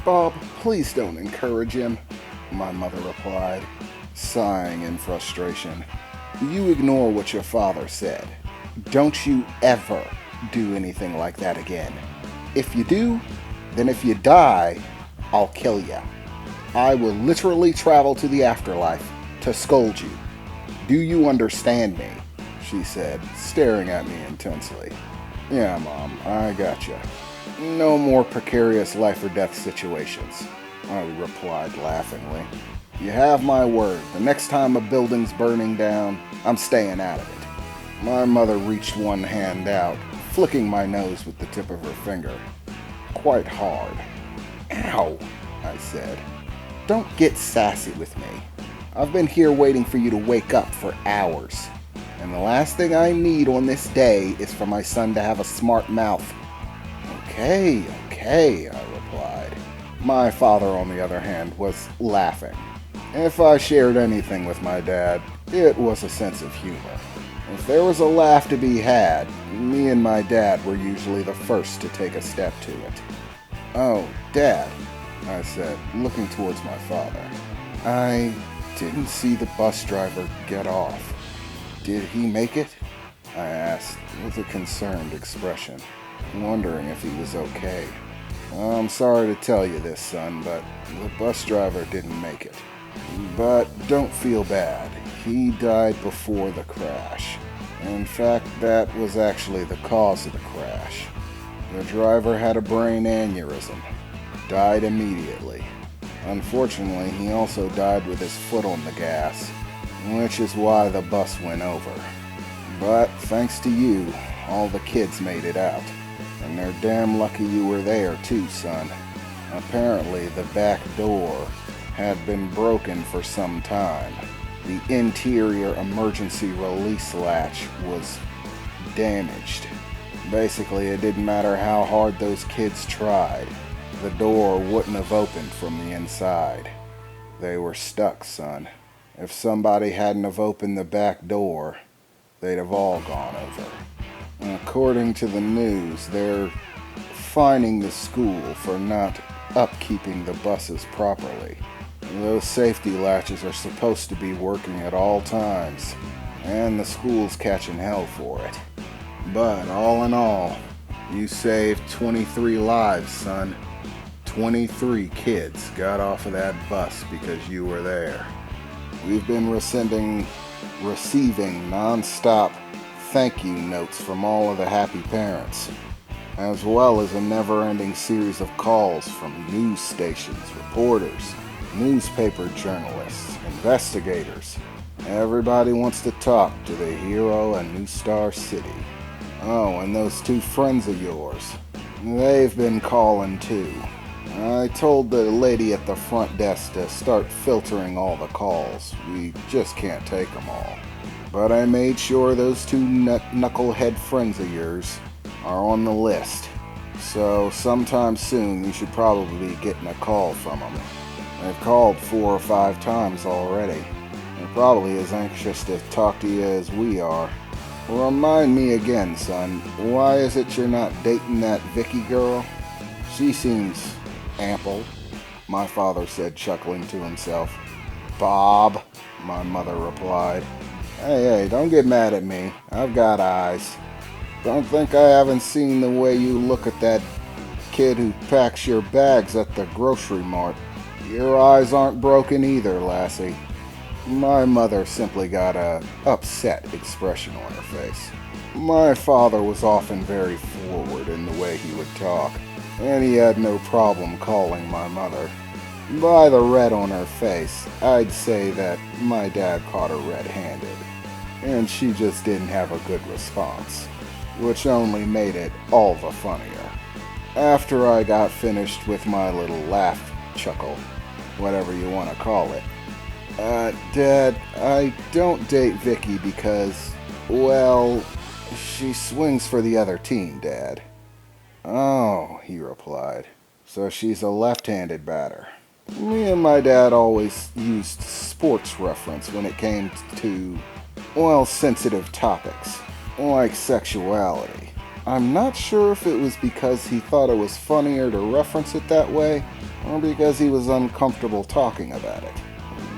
Bob, please don't encourage him, my mother replied, sighing in frustration. You ignore what your father said. Don't you ever do anything like that again. If you do, then if you die, I'll kill you. I will literally travel to the afterlife to scold you. Do you understand me? She said, staring at me intensely. Yeah, Mom, I gotcha. No more precarious life or death situations, I replied laughingly. You have my word. The next time a building's burning down, I'm staying out of it. My mother reached one hand out, flicking my nose with the tip of her finger. Quite hard. Ow, I said. Don't get sassy with me. I've been here waiting for you to wake up for hours. And the last thing I need on this day is for my son to have a smart mouth. Okay, I replied. My father, on the other hand, was laughing. If I shared anything with my dad, it was a sense of humor. If there was a laugh to be had, me and my dad were usually the first to take a step to it. Oh, Dad, I said, looking towards my father. I didn't see the bus driver get off. Did he make it? I asked with a concerned expression, wondering if he was okay. I'm sorry to tell you this, son, but the bus driver didn't make it. But don't feel bad. He died before the crash. In fact, that was actually the cause of the crash. The driver had a brain aneurysm. Died immediately. Unfortunately, he also died with his foot on the gas, which is why the bus went over. But thanks to you, all the kids made it out. And they're damn lucky you were there too, son. Apparently, the back door had been broken for some time. The interior emergency release latch was damaged. Basically, it didn't matter how hard those kids tried. The door wouldn't have opened from the inside. They were stuck, son. If somebody hadn't have opened the back door, they'd have all gone over. According to the news, they're fining the school for not upkeeping the buses properly. Those safety latches are supposed to be working at all times, and the school's catching hell for it. But all in all, you saved 23 lives, son. 23 kids got off of that bus because you were there. We've been receiving non-stop thank you notes from all of the happy parents, as well as a never-ending series of calls from news stations, reporters, newspaper journalists, investigators. Everybody wants to talk to the hero of New Star City. Oh, and those two friends of yours, they've been calling too. I told the lady at the front desk to start filtering all the calls. We just can't take them all. But I made sure those two knucklehead friends of yours are on the list. So sometime soon you should probably be getting a call from them. They've called 4 or 5 times already. They're probably as anxious to talk to you as we are. Remind me again, son, why is it you're not dating that Vicky girl? She seems ample, my father said, chuckling to himself. Bob, my mother replied. Hey, don't get mad at me. I've got eyes. Don't think I haven't seen the way you look at that kid who packs your bags at the grocery mart. Your eyes aren't broken either, lassie. My mother simply got a upset expression on her face. My father was often very forward in the way he would talk, and he had no problem calling my mother. By the red on her face, I'd say that my dad caught her red-handed, and she just didn't have a good response, which only made it all the funnier. After I got finished with my little laugh chuckle, whatever you want to call it, Dad, I don't date Vicky because, well, she swings for the other team, Dad. Oh, he replied, so she's a left-handed batter. Me and my dad always used sports reference when it came to, well, sensitive topics, like sexuality. I'm not sure if it was because he thought it was funnier to reference it that way, or because he was uncomfortable talking about it.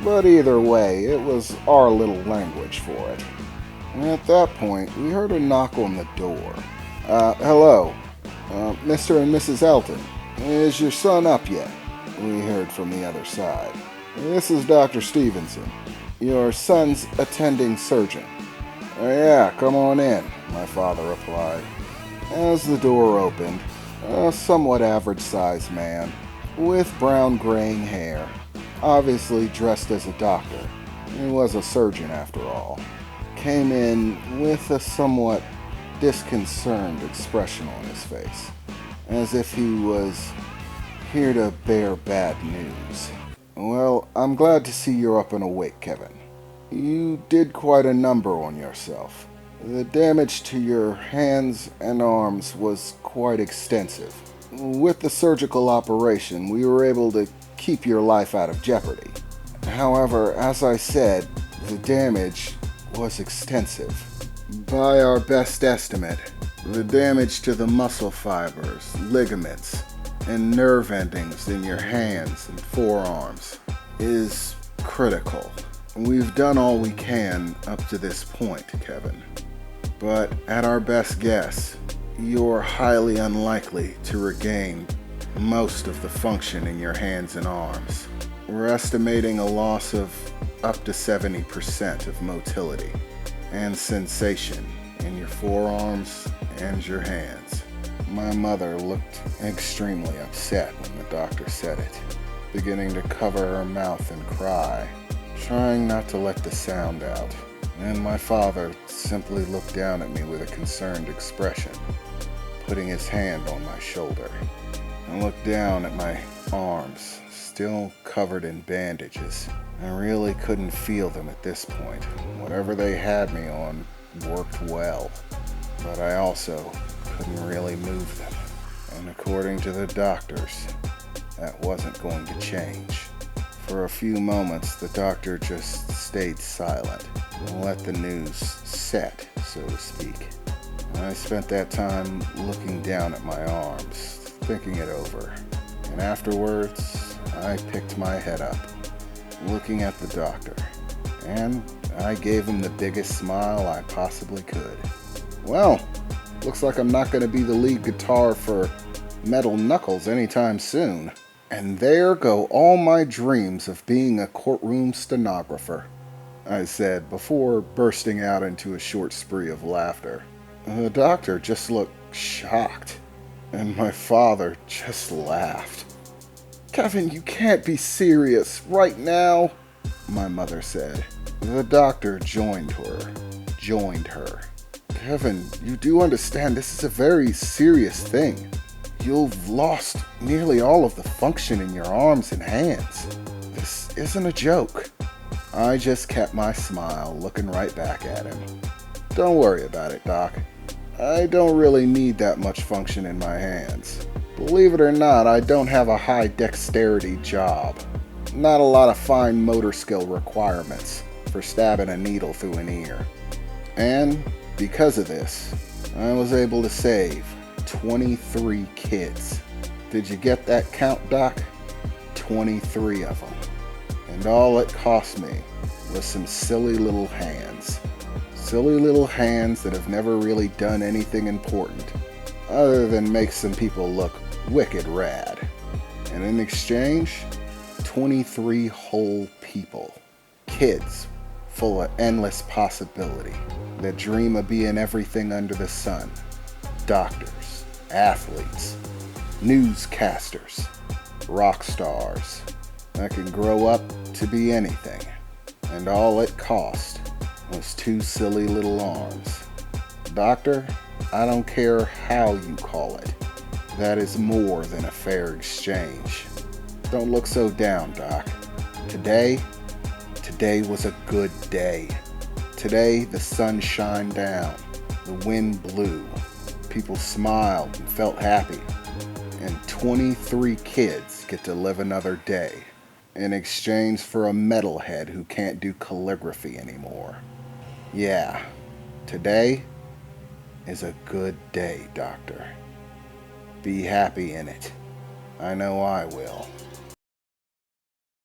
But either way, it was our little language for it. And at that point, we heard a knock on the door. Hello, Mr. and Mrs. Elton. Is your son up yet? We heard from the other side. This is Dr. Stevenson, your son's attending surgeon. Yeah, come on in, my father replied. As the door opened, a somewhat average-sized man, with brown graying hair, obviously dressed as a doctor, he was a surgeon after all, came in with a somewhat disconcerted expression on his face, as if he was here to bear bad news. Well, I'm glad to see you're up and awake, Kevin. You did quite a number on yourself. The damage to your hands and arms was quite extensive. With the surgical operation, we were able to keep your life out of jeopardy. However, as I said, the damage was extensive. By our best estimate, the damage to the muscle fibers, ligaments, and nerve endings in your hands and forearms is critical. We've done all we can up to this point, Kevin. But at our best guess, you're highly unlikely to regain most of the function in your hands and arms. We're estimating a loss of up to 70% of motility and sensation in your forearms and your hands. My mother looked extremely upset when the doctor said it, beginning to cover her mouth and cry, trying not to let the sound out. And my father simply looked down at me with a concerned expression, putting his hand on my shoulder. I looked down at my arms, still covered in bandages. I really couldn't feel them at this point. Whatever they had me on worked well, but I also couldn't really move them. And according to the doctors, that wasn't going to change. For a few moments, the doctor just stayed silent and let the news set, so to speak. I spent that time looking down at my arms, thinking it over. And afterwards, I picked my head up, looking at the doctor. And I gave him the biggest smile I possibly could. Well, looks like I'm not going to be the lead guitar for Metal Knuckles anytime soon. And there go all my dreams of being a courtroom stenographer, I said before bursting out into a short spree of laughter. The doctor just looked shocked, and my father just laughed. Kevin, you can't be serious right now, my mother said. The doctor joined her. Kevin, you do understand this is a very serious thing. You've lost nearly all of the function in your arms and hands. This isn't a joke. I just kept my smile, looking right back at him. Don't worry about it, Doc. I don't really need that much function in my hands. Believe it or not, I don't have a high dexterity job. Not a lot of fine motor skill requirements for stabbing a needle through an ear. And because of this, I was able to save 23 kids. Did you get that count, Doc? 23 of them. And all it cost me was some silly little hands. Silly little hands that have never really done anything important, other than make some people look wicked rad. And in exchange, 23 whole people. Kids full of endless possibility that dream of being everything under the sun. Doctors, athletes, newscasters, rock stars that can grow up to be anything. And all it cost was 2 silly little arms. Doctor, I don't care how you call it. That is more than a fair exchange. Don't look so down, Doc. Today was a good day. Today the sun shined down, the wind blew, people smiled and felt happy, and 23 kids get to live another day in exchange for a metalhead who can't do calligraphy anymore. Yeah, today is a good day, Doctor. Be happy in it. I know I will.